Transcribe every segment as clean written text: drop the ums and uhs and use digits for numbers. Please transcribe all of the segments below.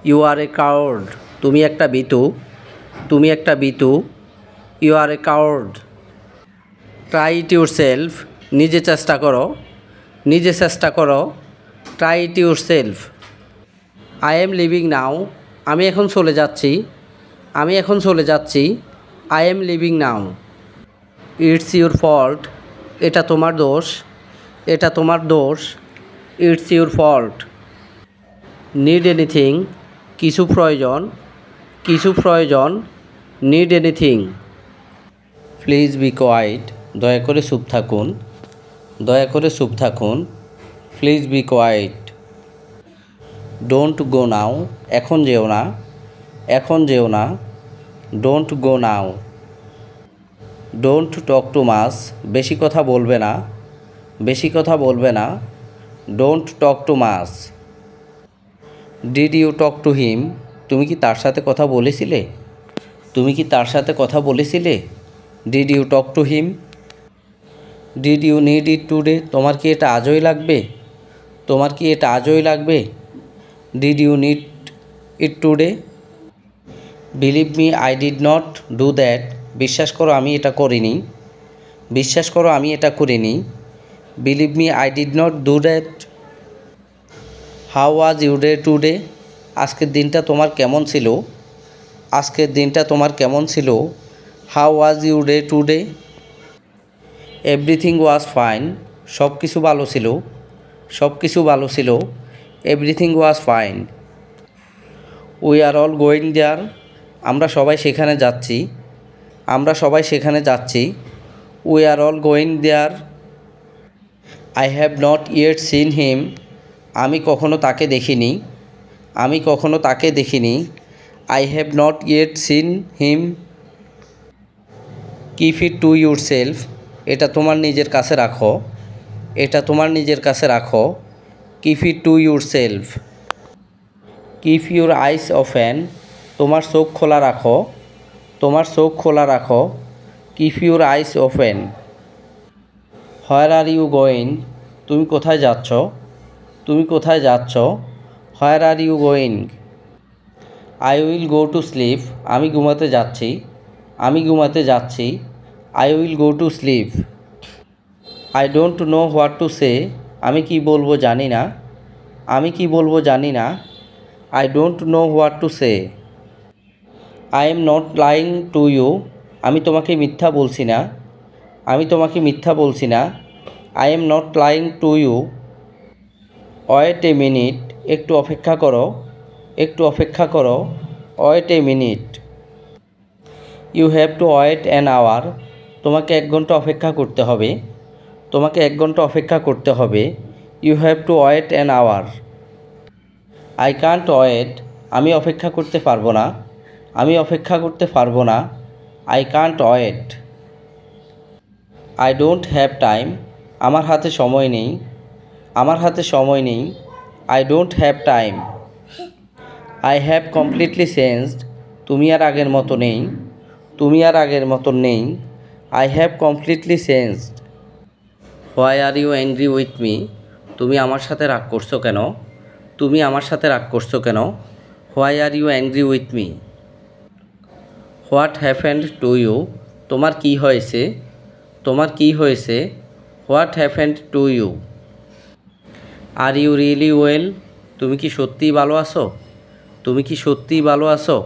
You are a কাউর্ড। তুমি একটা বিতু। তুমি একটা বিতু। You are a coward. Try it yourself. নিজে চেষ্টা করো। নিজে চেষ্টা করো। Try it yourself. I am leaving now. আমি এখন চলে যাচ্ছি। আমি এখন চলে যাচ্ছি। I am leaving now. It's your fault. এটা তোমার দোষ। এটা তোমার দোষ। It's your fault. Need anything. কিছু প্রয়োজন। কিছু প্রয়োজন। Need anything. Please be quiet. দয়া করে চুপ থাকুন। দয়া করে চুপ থাকুন। Please be quiet. Don't go now. এখন যেও না। এখন যেও না। Don't go now. Don't talk too much. বেশি কথা বলবে না। বেশি কথা বলবে না। Don't talk too much. Did you talk to him. তুমি কি তার সাথে কথা বলেছিলে? তুমি কি তার সাথে কথা বলেছিলে? Did you talk to him. Did you need it today. তোমার কি এটা আজই লাগবে? তোমার কি এটা আজই লাগবে? Did you need it today. Believe me I did not do that. বিশ্বাস করো আমি এটা করিনি। বিশ্বাস করো আমি এটা করিনি। Believe me I did not do that. How was you day today. আজকের দিনটা তোমার কেমন ছিল? আজকের দিনটা তোমার কেমন ছিল? How was you day today. Everything was fine. সব কিছু ভালো ছিল। সব কিছু ভালো ছিল। Everything was fine. We are all going there. আমরা সবাই সেখানে যাচ্ছি। আমরা সবাই সেখানে যাচ্ছি। We are all going there. I have not yet seen him. আমি কখনো তাকে দেখিনি। আমি কখনো তাকে দেখিনি। I have not yet seen him. Keep it to yourself. এটা তোমার নিজের কাছে রাখো। এটা তোমার নিজের কাছে রাখো। Keep it to yourself. Keep your eyes open. তোমার চোখ খোলা রাখো। তোমার চোখ খোলা রাখো। Keep your eyes open. Where are you going. তুমি কোথায় যাচ্ছ? তুমি কোথায় যাচ্ছ? Where are you going. I will go to sleep. আমি ঘুমাতে যাচ্ছি। আমি ঘুমাতে যাচ্ছি। I will go to sleep. I don't know what to say. আমি কি বলবো জানি না। আমি কি বলবো জানি না। I don't know what to say. I am not lying to you. আমি তোমাকে মিথ্যা বলছি না। আমি তোমাকে মিথ্যা বলছি না। I am not lying to you. Wait a minute. একটু অপেক্ষা করো। একটু অপেক্ষা করো। Wait a minute. You have to wait an hour. তোমাকে 1 ঘন্টা অপেক্ষা করতে হবে। তোমাকে 1 ঘন্টা অপেক্ষা করতে হবে। You have to wait an hour. I can't wait. আমি অপেক্ষা করতে পারবো না। আমি অপেক্ষা করতে পারবো না। I can't wait. I don't have time. আমার হাতে সময় নেই। আমার হাতে সময় নেই। I don't have time. I have completely changed. তুমি আর আগের মতো নেই। তুমি আর আগের মতো নেই। I have completely changed. Why are you angry with me. তুমি আমার সাথে রাগ করছো কেন? তুমি আমার সাথে রাগ করছো কেন? Why are you angry with me. What happened to you. তোমার কি হয়েছে? তোমার কি হয়েছে? What happened to you. Are you really well. তুমি কি সত্যিই ভালো আছো? তুমি কি সত্যিই ভালো আছো?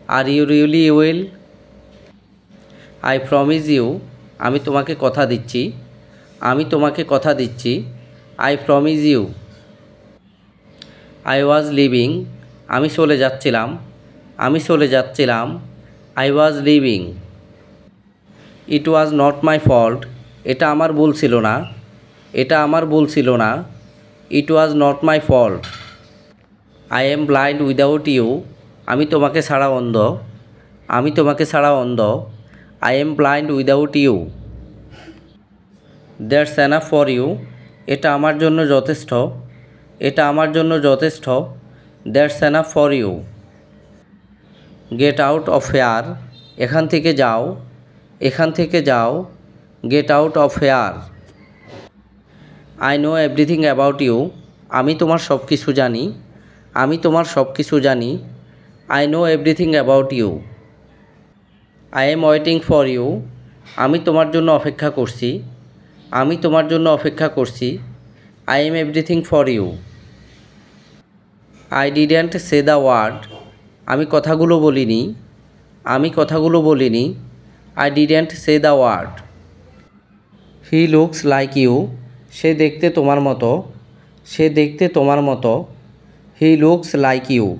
Are you really well. I promise you. আমি তোমাকে কথা দিচ্ছি। আমি তোমাকে কথা দিচ্ছি। I promise you. I was leaving. আমি চলে যাচ্ছিলাম। আমি চলে যাচ্ছিলাম। I was leaving. It was not my fault. এটা আমার ভুল ছিল না। এটা আমার ভুল ছিল না। It was not my fault. I am blind without you. আমি তোমাকে ছাড়া অন্ধ। আমি তোমাকে ছাড়া অন্ধ। I am blind without you. That's enough for you. এটা আমার জন্য যথেষ্ট। এটা আমার জন্য যথেষ্ট। That's enough for you. Get out of here. এখান থেকে যাও। এখান থেকে যাও। Get out of here. I know everything about you. আমি তোমার সব কিছু জানি। আমি তোমার সব কিছু জানি। I know everything about you. I am waiting for you. আমি তোমার জন্য অপেক্ষা করছি। আমি তোমার জন্য অপেক্ষা করছি। I am everything for you. I didn't say the word. আমি কথাগুলো বলিনি। আমি কথাগুলো বলিনি। I didn't say the word. He looks like you. সে দেখতে তোমার মতো। সে দেখতে তোমার মতো। He looks like you.